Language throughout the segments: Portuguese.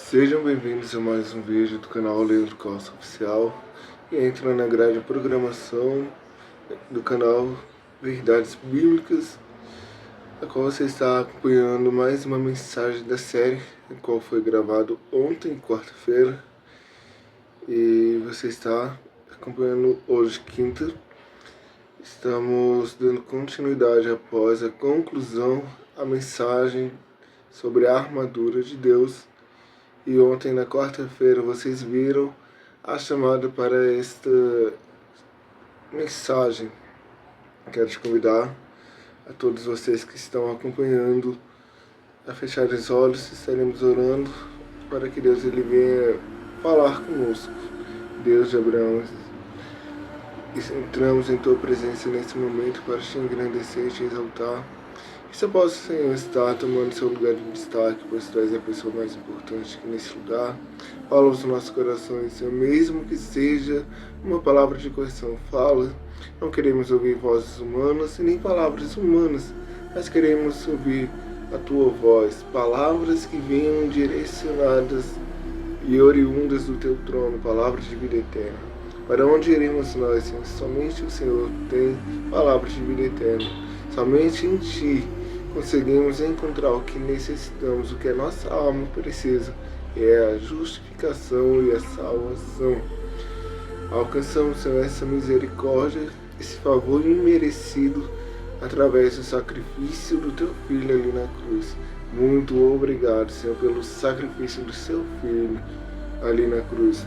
Sejam bem-vindos a mais um vídeo do canal Leandro Costa Oficial e entra na grade de programação do canal Verdades Bíblicas, a qual você está acompanhando mais uma mensagem da série, a qual foi gravado ontem, quarta-feira, e você está acompanhando hoje, quinta. Estamos dando continuidade após a conclusão à mensagem sobre a armadura de Deus. E ontem, na quarta-feira, vocês viram a chamada para esta mensagem. Quero te convidar a todos vocês que estão acompanhando a fechar os olhos. Estaremos orando para que Deus ele venha falar conosco. Deus de Abraão, entramos em Tua presença nesse momento para te engrandecer e te exaltar. Que você possa, Senhor, estar tomando seu lugar de destaque, pois Tu és a pessoa mais importante aqui nesse lugar. Fala aos nossos corações, Senhor, mesmo que seja uma palavra de correção. Fala, não queremos ouvir vozes humanas e nem palavras humanas, mas queremos ouvir a Tua voz, palavras que venham direcionadas e oriundas do Teu trono, palavras de vida eterna. Para onde iremos nós, Senhor? Somente o Senhor tem palavras de vida eterna. Somente em Ti conseguimos encontrar o que necessitamos, o que a nossa alma precisa, é a justificação e a salvação. Alcançamos, Senhor, essa misericórdia, esse favor imerecido, através do sacrifício do Teu Filho ali na cruz. Muito obrigado, Senhor, pelo sacrifício do Seu Filho ali na cruz,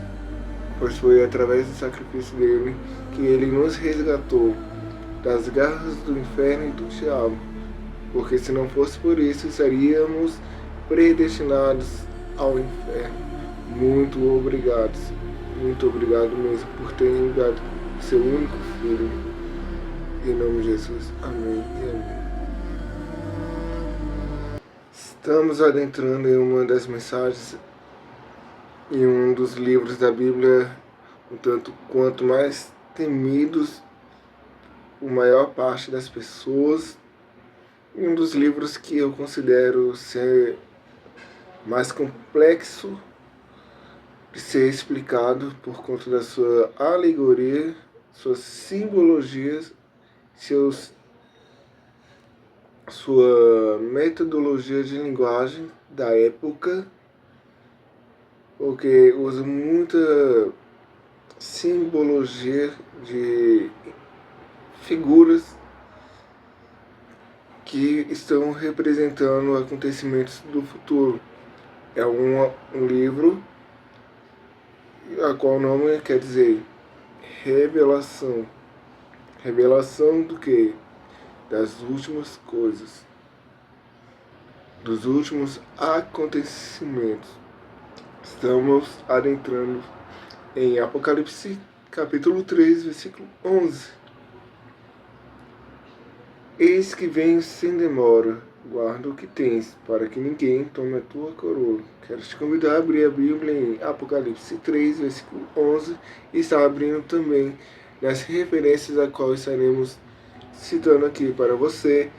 pois foi através do sacrifício dele que Ele nos resgatou das garras do inferno e do diabo, porque se não fosse por isso, estaríamos predestinados ao inferno. Muito obrigado mesmo por ter enviado seu único Filho. Em nome de Jesus, amém e amém. Estamos adentrando em uma das mensagens, em um dos livros da Bíblia, um tanto quanto mais temidos por maior parte das pessoas, e um dos livros que eu considero ser mais complexo de ser explicado por conta da sua alegoria, suas simbologias, sua metodologia de linguagem da época, porque usa muita simbologia de figuras que estão representando acontecimentos do futuro. É um livro a qual o nome quer dizer revelação. Revelação do que? Das últimas coisas, dos últimos acontecimentos. Estamos adentrando em Apocalipse capítulo 3, versículo 11. Eis que venho sem demora, guarda o que tens, para que ninguém tome a tua coroa. Quero te convidar a abrir a Bíblia em Apocalipse 3, versículo 11, e está abrindo também nas referências a qual estaremos citando aqui, para você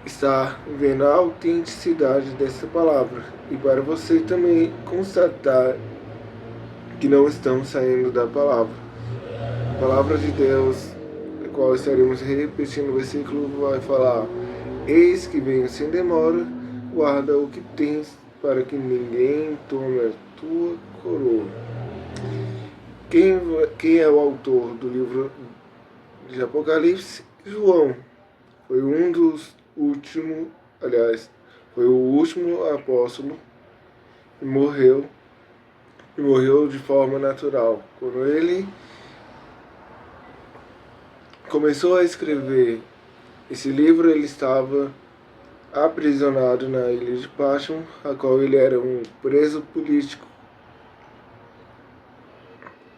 estar vendo a autenticidade dessa palavra, e para você também constatar que não estamos saindo da palavra. A palavra de Deus, a qual estaremos repetindo o versículo, vai falar: eis que venho sem demora, guarda o que tens, para que ninguém tome a tua coroa. Quem é o autor do livro de Apocalipse? João. Foi um dos últimos, foi o último apóstolo e morreu de forma natural. Quando ele começou a escrever esse livro, ele estava aprisionado na ilha de Patmos, a qual ele era um preso político.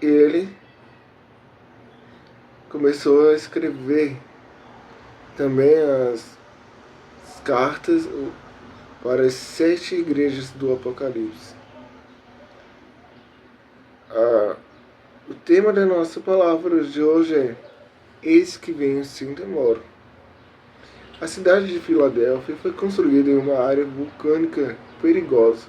Ele começou a escrever também as cartas para as 7 igrejas do Apocalipse. O tema da nossa palavra de hoje é: eis que venho sem demora. A cidade de Filadélfia foi construída em uma área vulcânica perigosa,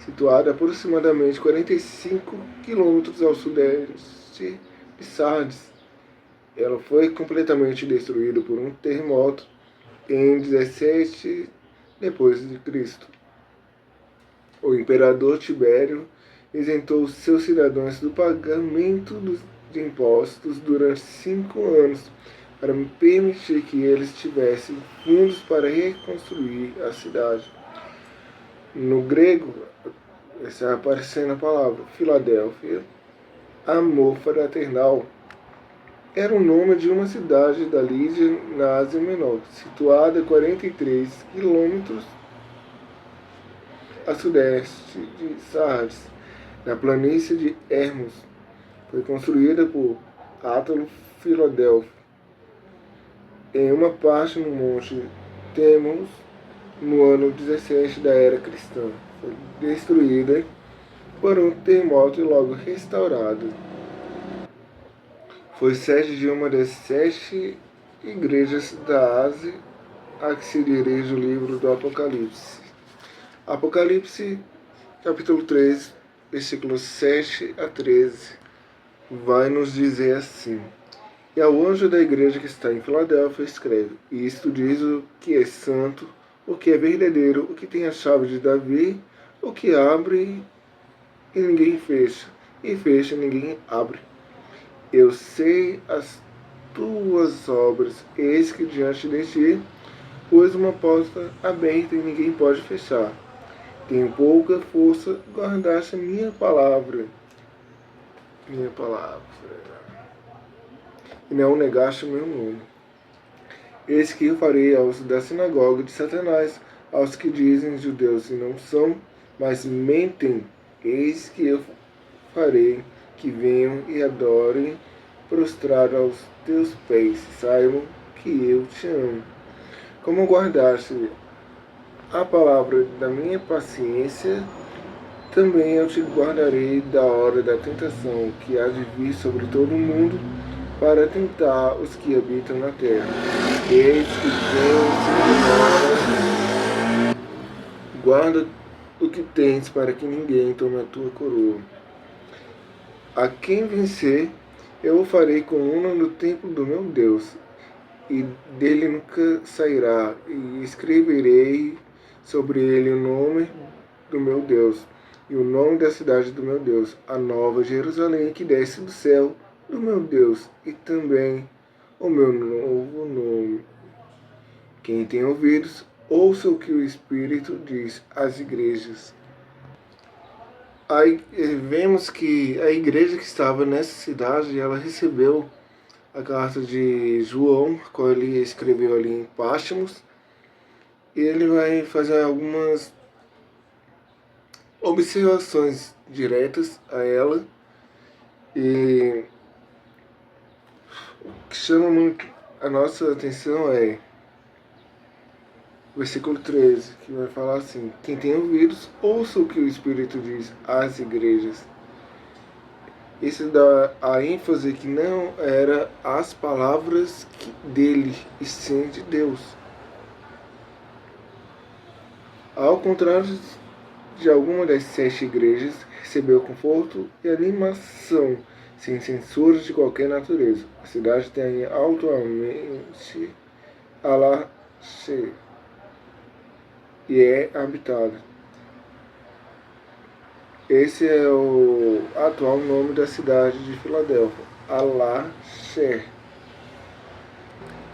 situada a aproximadamente 45 quilômetros ao sudeste de Sardes. Ela foi completamente destruída por um terremoto em 17 depois de Cristo. O imperador Tibério isentou seus cidadãos do pagamento de impostos durante 5 anos para permitir que eles tivessem fundos para reconstruir a cidade. No grego, está aparecendo a palavra Filadélfia, amor fraternal. Era o nome de uma cidade da Lídia, na Ásia Menor, situada a 43 quilômetros a sudeste de Sardes, na planície de Hermos. Foi construída por Átalo Filadelfo em uma parte no Monte Temos no ano 17 da Era Cristã. Foi destruída por um terremoto e logo restaurada. Foi sede de uma das 7 igrejas da Ásia a que se dirige o livro do Apocalipse. Apocalipse, capítulo 3, versículos 7 a 13, vai nos dizer assim: E ao anjo da igreja que está em Filadélfia escreve: Isto diz o que é santo, o que é verdadeiro, o que tem a chave de Davi, o que abre e ninguém fecha, e fecha e ninguém abre. Eu sei as tuas obras, eis que diante de ti pus uma porta aberta e ninguém pode fechar. Tenho pouca força, guardaste a minha palavra. E não negaste o meu nome. Eis que eu farei aos da sinagoga de Satanás, aos que dizem judeus e não são, mas mentem. Eis que eu farei que venham e adorem, prostrado aos teus pés, saibam que eu te amo. Como guardaste a palavra da minha paciência, também eu te guardarei da hora da tentação que há de vir sobre todo o mundo, para tentar os que habitam na terra. Eis que vem, guarda o que tens, para que ninguém tome a tua coroa. A quem vencer, eu o farei coluna no templo do meu Deus, e dele nunca sairá, e escreverei sobre ele o nome do meu Deus, e o nome da cidade do meu Deus, a nova Jerusalém que desce do céu do meu Deus, e também o meu novo nome. Quem tem ouvidos, ouça o que o Espírito diz às igrejas. Aí vemos que a igreja que estava nessa cidade, ela recebeu a carta de João, a qual ele escreveu ali em Patmos, e ele vai fazer algumas observações diretas a ela, e o que chama muito a nossa atenção é o versículo 13, que vai falar assim: quem tem ouvidos, ouça o que o Espírito diz às igrejas. Isso dá a ênfase que não era as palavras dele, e sim de Deus. Ao contrário de alguma das 7 igrejas, recebeu conforto e animação, sem censura de qualquer natureza. A cidade tem atualmente Alache e é habitada. Esse é o atual nome da cidade de Filadélfia, Alache,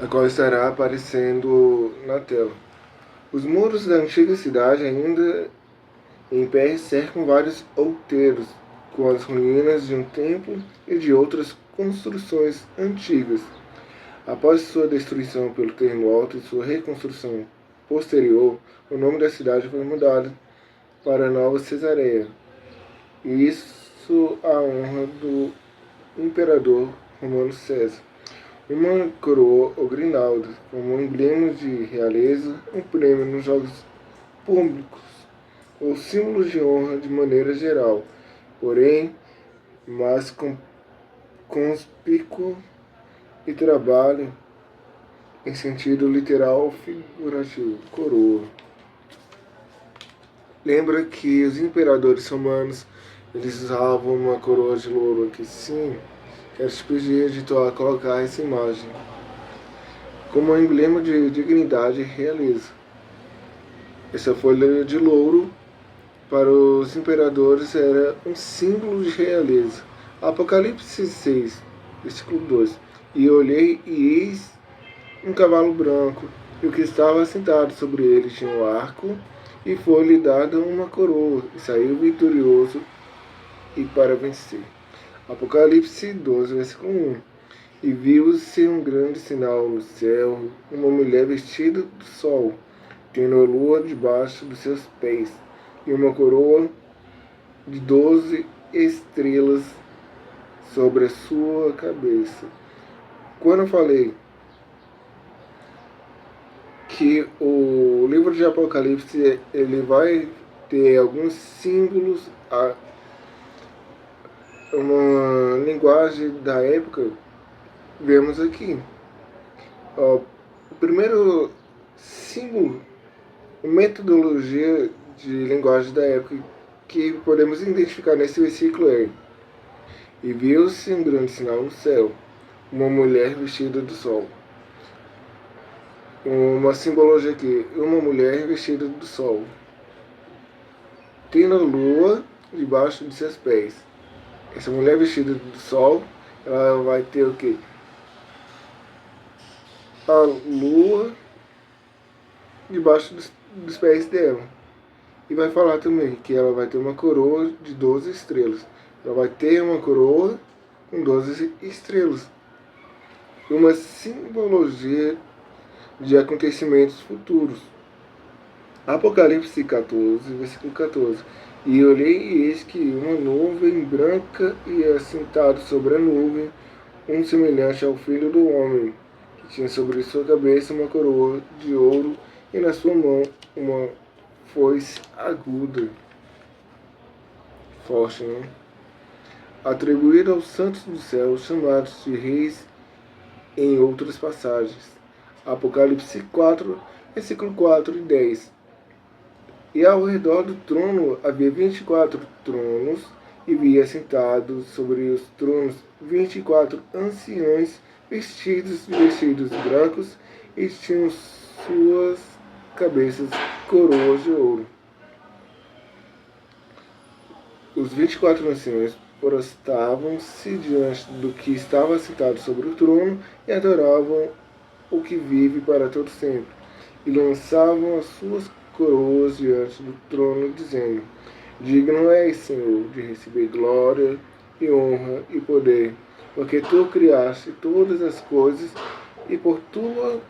a qual estará aparecendo na tela. Os muros da antiga cidade ainda em pé cercam vários outeiros, com as ruínas de um templo e de outras construções antigas. Após sua destruição pelo terremoto e sua reconstrução posterior, o nome da cidade foi mudado para Nova Cesareia, e isso à honra do imperador romano César. Uma coroa ou grinalda, como um emblema de realeza, um prêmio nos jogos públicos, ou símbolos de honra de maneira geral, porém, mais conspícuo e trabalho em sentido literal ou figurativo, coroa. lembra que os imperadores romanos, eles usavam uma coroa de louro aqui, sim. Quero te pedir, editor, a colocar essa imagem como um emblema de dignidade e realeza. Essa folha de louro, para os imperadores, era um símbolo de realeza. Apocalipse 6, versículo 2. E olhei, e eis um cavalo branco, e o que estava sentado sobre ele tinha um arco, e foi-lhe dada uma coroa, e saiu vitorioso e para vencer. Apocalipse 12, versículo 1. E viu-se um grande sinal no céu, uma mulher vestida do sol, tendo a lua debaixo dos seus pés, e uma coroa de 12 estrelas sobre a sua cabeça. Quando eu falei que o livro de Apocalipse ele vai ter alguns símbolos, uma linguagem da época, vemos aqui. O primeiro símbolo, metodologia de linguagem da época que podemos identificar nesse versículo é: e viu-se um grande sinal no céu, uma mulher vestida do sol. Uma simbologia aqui, uma mulher vestida do sol, tendo a lua debaixo de seus pés. Essa mulher vestida do sol, ela vai ter o quê? A lua debaixo dos pés dela. E vai falar também que ela vai ter uma coroa de 12 estrelas. Ela vai ter uma coroa com 12 estrelas. Uma simbologia de acontecimentos futuros. Apocalipse 14, versículo 14. E olhei, e eis que uma nuvem branca ia assentado sobre a nuvem, um semelhante ao Filho do Homem, que tinha sobre sua cabeça uma coroa de ouro, e na sua mão uma foice aguda. Forte, não? Atribuído aos santos do céu, chamados de reis em outras passagens. Apocalipse 4, versículo 4 e 10. E ao redor do trono havia 24 tronos, e vi assentados sobre os tronos 24 anciões vestidos de vestidos brancos, e tinham suas cabeças coroas de ouro. Os 24 anciões prostravam-se diante do que estava assentado sobre o trono e adoravam o que vive para todo sempre, e lançavam as suas coroas diante do trono, dizendo: digno és, Senhor, de receber glória e honra e poder, porque tu criaste todas as coisas, e por tua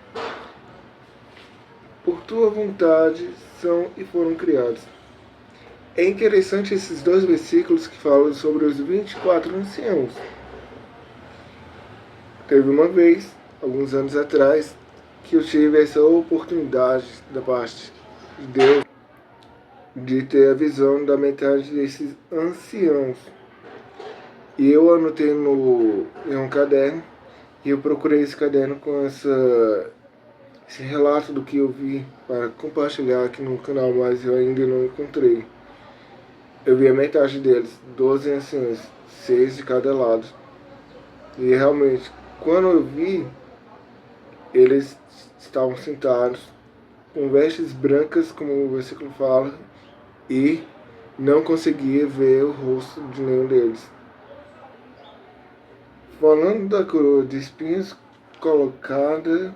vontade são e foram criados. É interessante esses dois versículos que falam sobre os 24 anciãos. Teve uma vez, alguns anos atrás, que eu tive essa oportunidade da parte de Deus de ter a visão da metade desses anciãos. E eu anotei em um caderno, e eu procurei esse caderno com esse relato do que eu vi para compartilhar aqui no canal, mas eu ainda não encontrei. Eu vi a metade deles, 12 anciãos, 6 de cada lado. E realmente, quando eu vi, eles estavam sentados com vestes brancas, como o versículo fala, e não conseguia ver o rosto de nenhum deles. Falando da coroa de espinhos colocada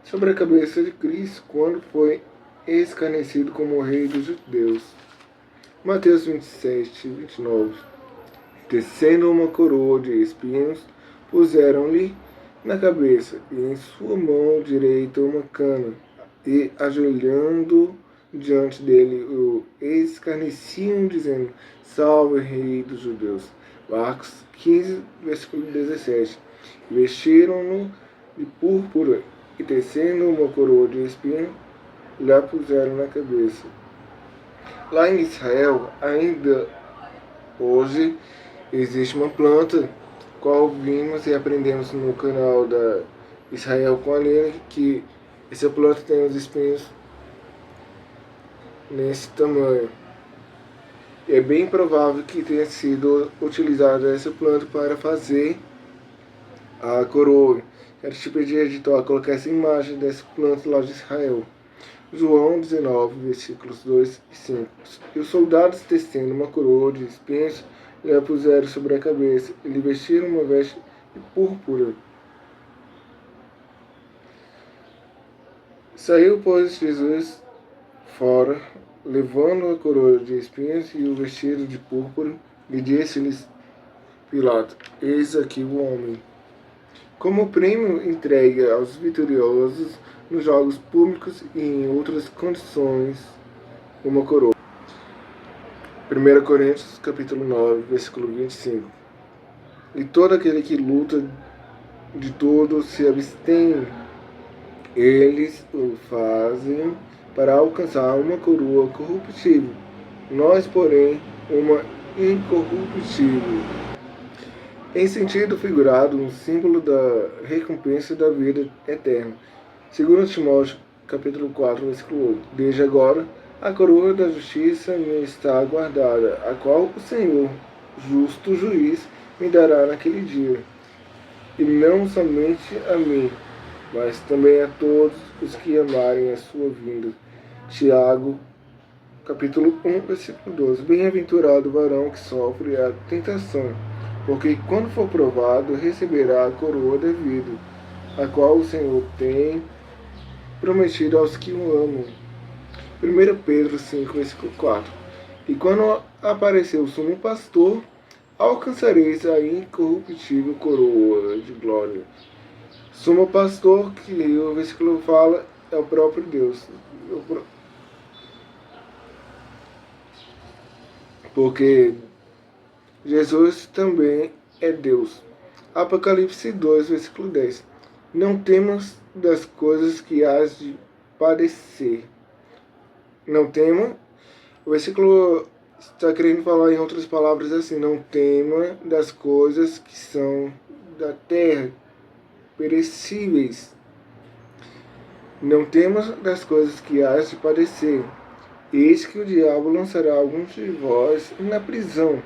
sobre a cabeça de Cristo quando foi escarnecido como o rei dos judeus. Mateus 27, 29. Tecendo uma coroa de espinhos, puseram-lhe na cabeça, e em sua mão direita uma cana, e ajoelhando diante dele o escarneciam, dizendo: salve, rei dos judeus. Marcos 15, versículo 17. Vestiram-no de púrpura, e tecendo uma coroa de espinho, lhe puseram na cabeça. Lá em Israel, ainda hoje, existe uma planta, qual vimos e aprendemos no canal da Israel com a Aline, que essa planta tem os espinhos nesse tamanho. É bem provável que tenha sido utilizada essa planta para fazer a coroa. Quero te pedir, editor, a colocar essa imagem dessa planta lá de Israel. João 19, versículos 2 e 5. E os soldados, tecendo uma coroa de espinhos, lhe a puseram sobre a cabeça e lhe vestiram uma veste de púrpura. Saiu, pois, Jesus fora, levando a coroa de espinhos e o vestido de púrpura, e disse-lhes Pilato: Eis aqui o homem. Como prêmio entregue aos vitoriosos nos jogos públicos e em outras condições, uma coroa. 1 Coríntios capítulo 9, versículo 25. E todo aquele que luta de todo se abstém, eles o fazem para alcançar uma coroa corruptível, nós, porém, uma incorruptível. Em sentido figurado, um símbolo da recompensa da vida eterna. 2 Timóteo, capítulo 4, versículo 8. Desde agora, a coroa da justiça me está guardada, a qual o Senhor, justo juiz, me dará naquele dia. E não somente a mim, mas também a todos os que amarem a sua vinda. Tiago, capítulo 1, versículo 12. Bem-aventurado o varão que sofre a tentação, porque quando for provado, receberá a coroa da vida, a qual o Senhor tem prometido aos que o amam. 1 Pedro 5, versículo 4. E quando aparecer o sumo pastor, alcançareis a incorruptível coroa de glória. Sumo pastor, que o versículo fala, é o próprio Deus. Porque Jesus também é Deus. Apocalipse 2, versículo 10. Não temas das coisas que hás de padecer. Não tema. O versículo está querendo falar em outras palavras assim: não tema das coisas que são da terra, perecíveis. Não temas das coisas que hás de padecer. Eis que o diabo lançará alguns de vós na prisão,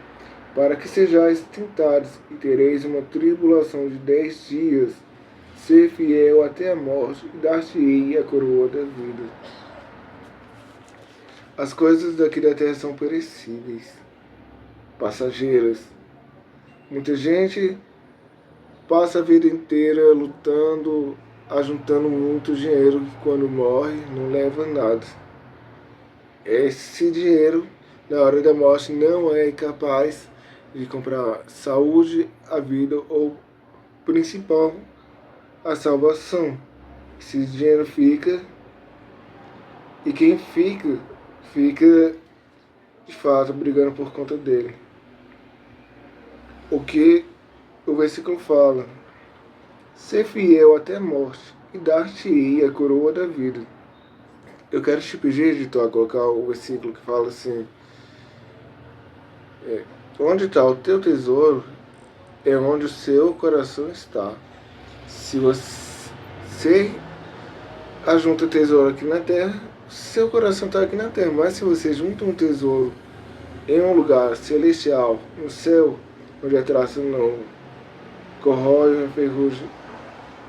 para que sejais tentados, e tereis uma tribulação de 10 dias. Ser fiel até a morte, e dar-te-ei a coroa da vida. As coisas daqui da terra são perecíveis, passageiras. Muita gente passa a vida inteira lutando, ajuntando muito dinheiro, que quando morre não leva nada. Esse dinheiro, na hora da morte, não é capaz de comprar saúde, a vida ou, principal, a salvação. Esse dinheiro fica, e quem fica de fato brigando por conta dele. O que o versículo fala: ser fiel até a morte, e dar-te-ei a coroa da vida. Eu quero te pedir, editor, a colocar o versículo que fala assim: onde está o teu tesouro, é onde o seu coração está. Se você ajunta tesouro aqui na terra, seu coração está aqui na terra. Mas se você junta um tesouro em um lugar celestial, no céu, onde a traça não corrói, a ferrugem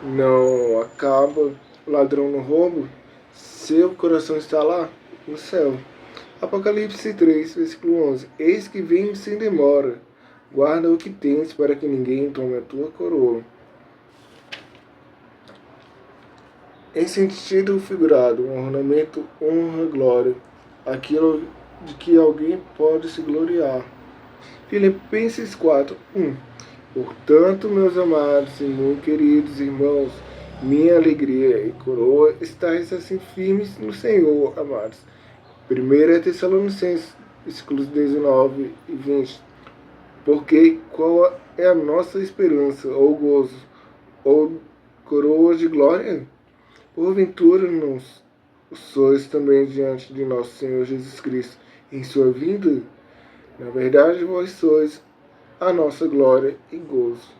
não acaba, o ladrão não rouba, seu coração está lá, no céu. Apocalipse 3, versículo 11. Eis que venho sem demora, guarda o que tens, para que ninguém tome a tua coroa. Em sentido figurado, um ornamento, honra, glória, aquilo de que alguém pode se gloriar. Filipenses 4, 1. Portanto, meus amados e muito queridos irmãos, minha alegria e coroa, estáis assim firmes no Senhor, amados. 1 Tessalonicenses, versículos 19 e 20. Porque qual é a nossa esperança, ou gozo, ou coroa de glória? Porventura não sois também diante de nosso Senhor Jesus Cristo em sua vinda? Na verdade, vós sois a nossa glória e gozo.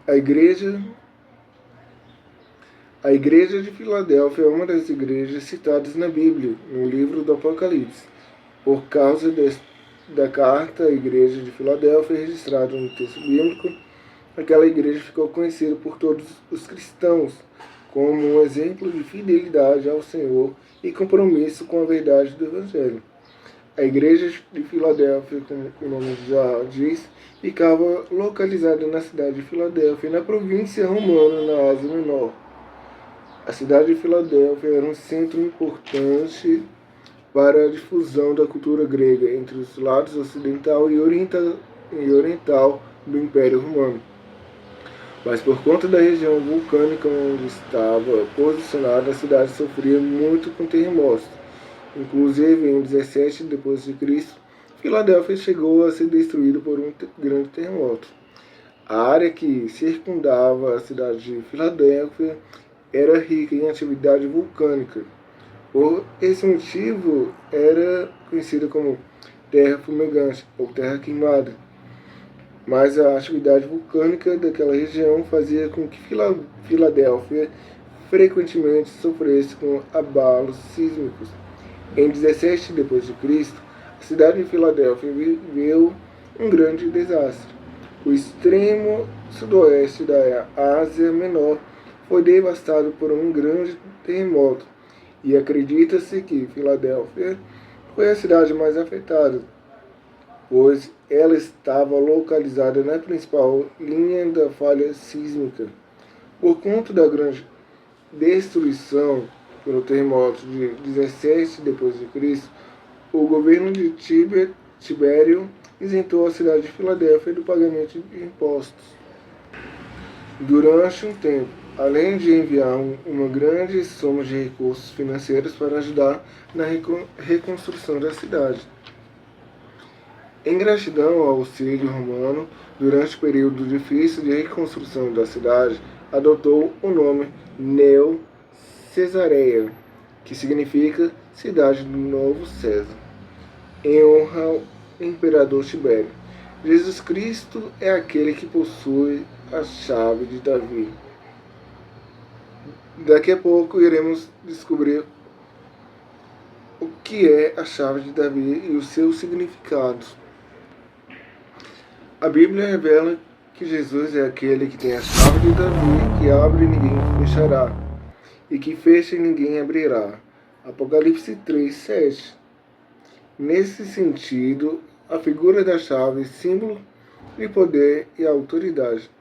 A igreja de Filadélfia é uma das igrejas citadas na Bíblia, no livro do Apocalipse. Por causa da carta à igreja de Filadélfia, registrada no texto bíblico, aquela igreja ficou conhecida por todos os cristãos como um exemplo de fidelidade ao Senhor e compromisso com a verdade do Evangelho. A igreja de Filadélfia, como o nome já diz, ficava localizada na cidade de Filadélfia, na província romana, na Ásia Menor. A cidade de Filadélfia era um centro importante para a difusão da cultura grega entre os lados ocidental e oriental do Império Romano. Mas por conta da região vulcânica onde estava posicionada, a cidade sofria muito com terremotos. Inclusive, em 17 d.C., Filadélfia chegou a ser destruída por um grande terremoto. A área que circundava a cidade de Filadélfia era rica em atividade vulcânica. Por esse motivo, era conhecida como terra fumegante ou terra queimada. Mas a atividade vulcânica daquela região fazia com que Filadélfia frequentemente sofresse com abalos sísmicos. Em 17 d.C., a cidade de Filadélfia viveu um grande desastre. O extremo sudoeste da Ásia Menor foi devastado por um grande terremoto, e acredita-se que Filadélfia foi a cidade mais afetada, pois ela estava localizada na principal linha da falha sísmica. Por conta da grande destruição pelo terremoto de 17 d.C., o governo de Tibério isentou a cidade de Filadélfia do pagamento de impostos durante um tempo, além de enviar uma grande soma de recursos financeiros para ajudar na reconstrução da cidade. Em gratidão ao auxílio romano, durante o período difícil de reconstrução da cidade, adotou o nome Neo Cesareia, que significa Cidade do Novo César, em honra ao imperador Tibério. Jesus Cristo é aquele que possui a chave de Davi. Daqui a pouco iremos descobrir o que é a chave de Davi e os seus significados. A Bíblia revela que Jesus é aquele que tem a chave de Davi, que abre e ninguém fechará, e que fecha e ninguém abrirá. Apocalipse 3:7. Nesse sentido, a figura da chave é símbolo de poder e autoridade.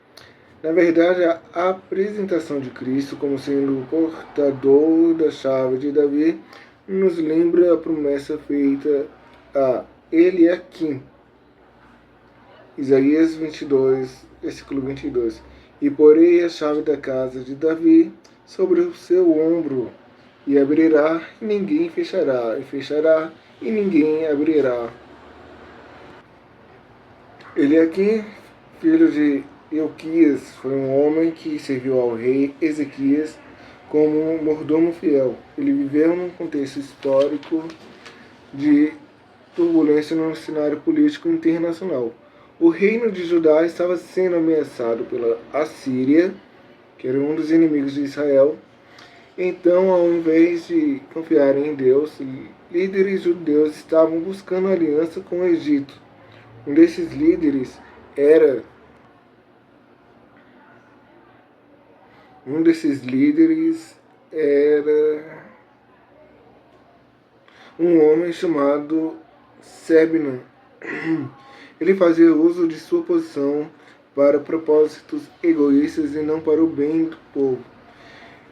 Na verdade, a apresentação de Cristo como sendo o portador da chave de Davi nos lembra a promessa feita a Eliaquim. Isaías 22, versículo 22. E porei a chave da casa de Davi sobre o seu ombro, e abrirá, e ninguém fechará, e fechará, e ninguém abrirá. Eliaquim, filho de Euquias, foi um homem que serviu ao rei Ezequias como um mordomo fiel. Ele viveu num contexto histórico de turbulência no cenário político internacional. O reino de Judá estava sendo ameaçado pela Assíria, que era um dos inimigos de Israel. Então, ao invés de confiarem em Deus, líderes judeus estavam buscando aliança com o Egito. Um desses líderes era um homem chamado Sebna. Ele fazia uso de sua posição para propósitos egoístas e não para o bem do povo.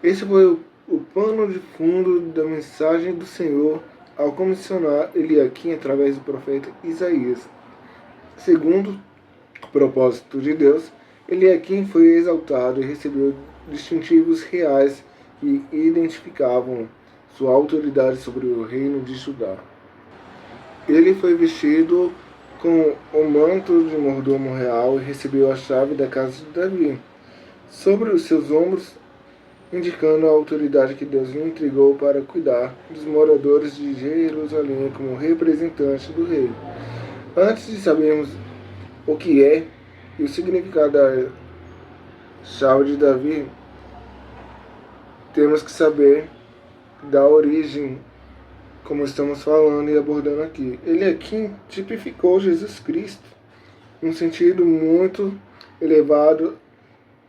Esse foi o pano de fundo da mensagem do Senhor ao comissionar Eliaquim através do profeta Isaías. Segundo o propósito de Deus, Eliaquim foi exaltado e recebeu distintivos reais que identificavam sua autoridade sobre o reino de Judá. Ele foi vestido com o manto de mordomo real e recebeu a chave da casa de Davi sobre os seus ombros, indicando a autoridade que Deus lhe entregou para cuidar dos moradores de Jerusalém como representante do rei. Antes de sabermos o que é e o significado da chave de Davi, temos que saber da origem como estamos falando e abordando aqui. Ele aqui tipificou Jesus Cristo, num sentido muito elevado,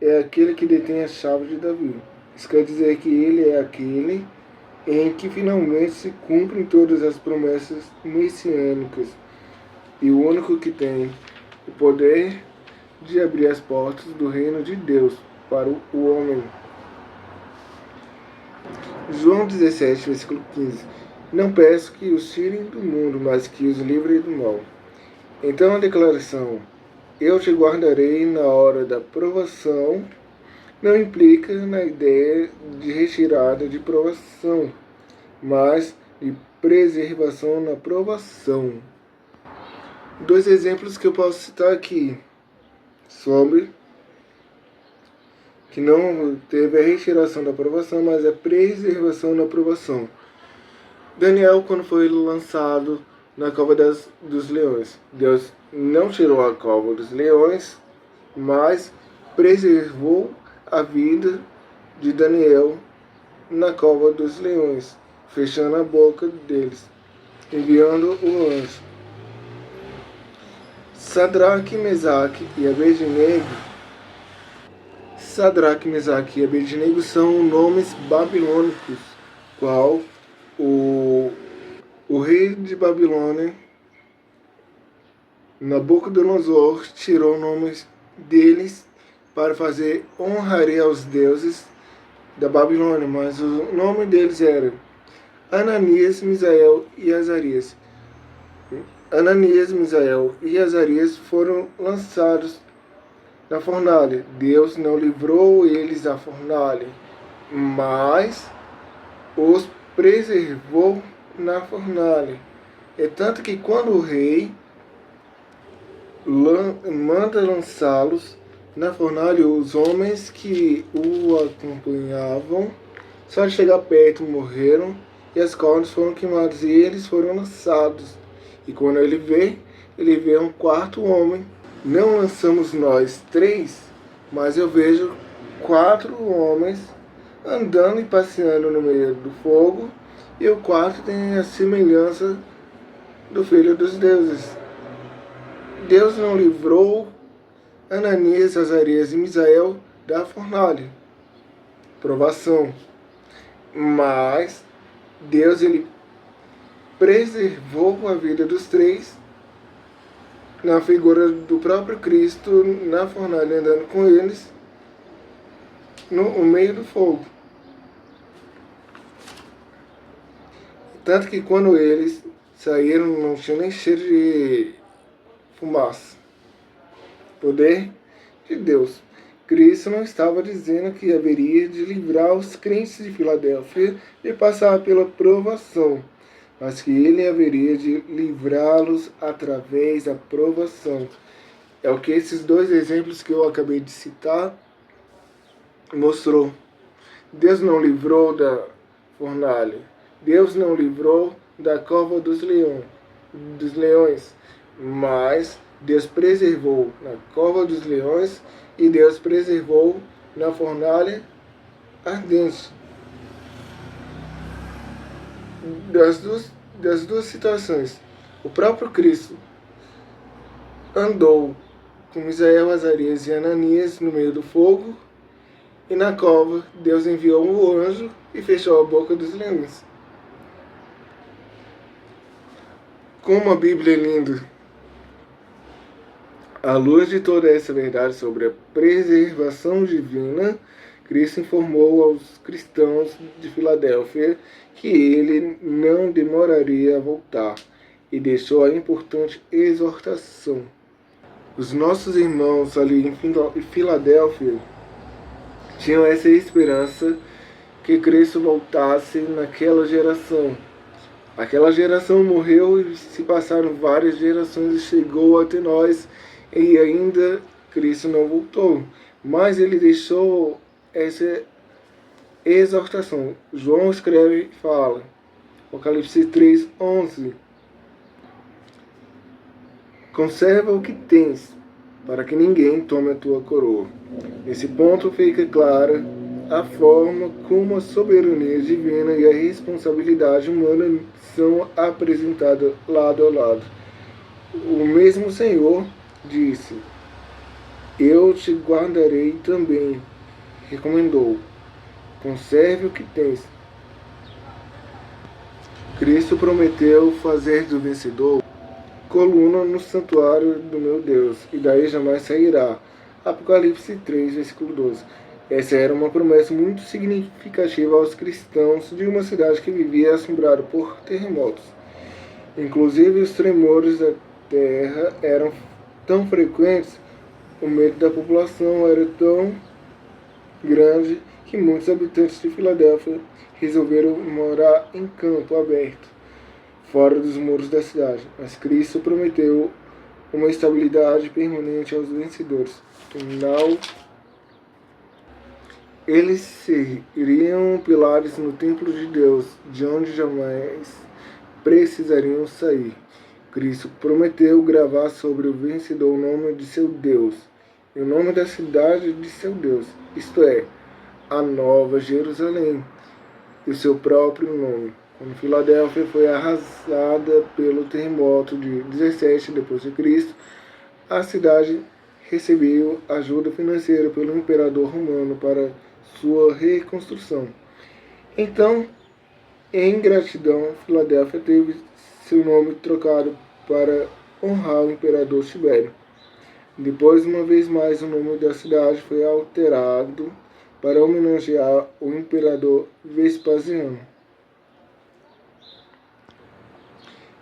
é aquele que detém a chave de Davi. Isso quer dizer que ele é aquele em que finalmente se cumprem todas as promessas messiânicas e o único que tem o poder de abrir as portas do reino de Deus para o homem. João 17, versículo 15. Não peço que os tirem do mundo, mas que os livrem do mal. Então a declaração, eu te guardarei na hora da provação, não implica na ideia de retirada de provação, mas de preservação na provação. Dois exemplos que eu posso citar aqui sobre que não teve a retiração da aprovação, mas a preservação na aprovação. Daniel, quando foi lançado na cova dos leões, Deus não tirou a cova dos leões, mas preservou a vida de Daniel na cova dos leões, fechando a boca deles, enviando o anjo. Sadraque, Mesaque e Abednego são nomes babilônicos, qual o rei de Babilônia, Nabucodonosor, tirou nomes deles para fazer honraria aos deuses da Babilônia, mas o nome deles era Ananias, Misael e Azarias. Ananias, Misael e Azarias foram lançados na fornalha. Deus não livrou eles da fornalha, mas os preservou na fornalha. É tanto que quando o rei manda lançá-los na fornalha, os homens que o acompanhavam, só de chegar perto, morreram, e as cordas foram queimadas, e eles foram lançados. E quando ele vê um quarto homem. Não lançamos nós 3, mas eu vejo 4 homens andando e passeando no meio do fogo, e o quarto tem a semelhança do Filho dos Deuses. Deus não livrou Ananias, Azarias e Misael da fornalha, provação, mas Deus ele preservou a vida dos 3 na figura do próprio Cristo na fornalha, andando com eles no meio do fogo. Tanto que quando eles saíram não tinha nem cheiro de fumaça. Poder de Deus. Cristo não estava dizendo que haveria de livrar os crentes de Filadélfia de passar pela provação, mas que ele haveria de livrá-los através da provação. É o que esses 2 exemplos que eu acabei de citar mostrou. Deus não livrou da fornalha. Deus não livrou da cova dos leões, mas Deus preservou na cova dos leões e Deus preservou na fornalha ardente. Das duas situações, o próprio Cristo andou com Misael, Azarias e Ananias no meio do fogo, e na cova Deus enviou um anjo e fechou a boca dos leões. Como a Bíblia é linda! À luz de toda essa verdade sobre a preservação divina, Cristo informou aos cristãos de Filadélfia que ele não demoraria a voltar e deixou a importante exortação. Os nossos irmãos ali em Filadélfia tinham essa esperança que Cristo voltasse naquela geração. Aquela geração morreu e se passaram várias gerações e chegou até nós e ainda Cristo não voltou. Mas ele deixou essa exortação. João escreve e fala, Apocalipse 3:11. Conserva o que tens, para que ninguém tome a tua coroa. Nesse ponto fica clara a forma como a soberania divina e a responsabilidade humana são apresentadas lado a lado. O mesmo Senhor disse: Eu te guardarei também. Recomendou: Conserve o que tens. Cristo prometeu fazer do vencedor coluna no santuário do meu Deus, e daí jamais sairá. Apocalipse 3, versículo 12. Essa era uma promessa muito significativa aos cristãos de uma cidade que vivia assombrada por terremotos. Inclusive, os tremores da terra eram tão frequentes, o medo da população era tão grande que muitos habitantes de Filadélfia resolveram morar em campo aberto, fora dos muros da cidade. Mas Cristo prometeu uma estabilidade permanente aos vencedores. Afinal, eles seriam pilares no templo de Deus, de onde jamais precisariam sair. Cristo prometeu gravar sobre o vencedor o nome de seu Deus e o nome da cidade de seu Deus, isto é, a Nova Jerusalém, e o seu próprio nome. Quando Filadélfia foi arrasada pelo terremoto de 17 d.C., a cidade recebeu ajuda financeira pelo imperador romano para sua reconstrução. Então, em gratidão, Filadélfia teve seu nome trocado para honrar o imperador Tibério. Depois, uma vez mais, o nome da cidade foi alterado para homenagear o imperador Vespasiano.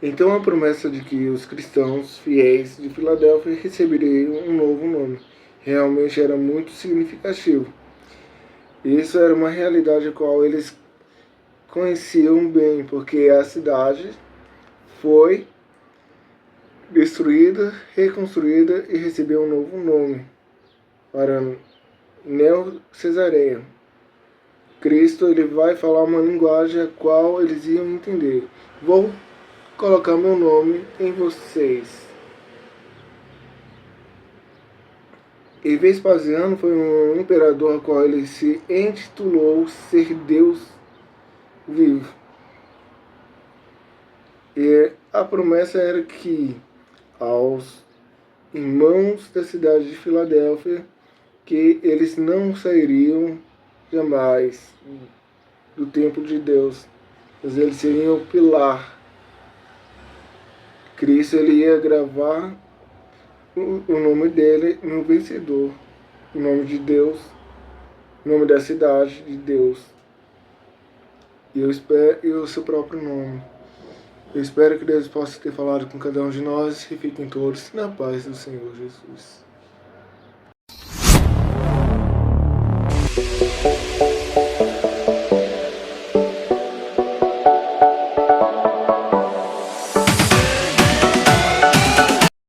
Então, a promessa de que os cristãos fiéis de Filadélfia receberiam um novo nome realmente era muito significativo. Isso era uma realidade a qual eles conheciam bem, porque a cidade foi destruída, reconstruída e recebeu um novo nome para Neo-Cesareia. Cristo ele vai falar uma linguagem a qual eles iam entender. Vou colocar meu nome em vocês. E Vespasiano foi um imperador ao qual ele se intitulou ser Deus vivo. E a promessa era que aos irmãos da cidade de Filadélfia que eles não sairiam jamais do templo de Deus, mas eles seriam o pilar. Cristo ele ia gravar o nome dele no vencedor, o nome de Deus, o nome da cidade de Deus e o seu próprio nome. Eu espero que Deus possa ter falado com cada um de nós e fiquem todos na paz do Senhor Jesus.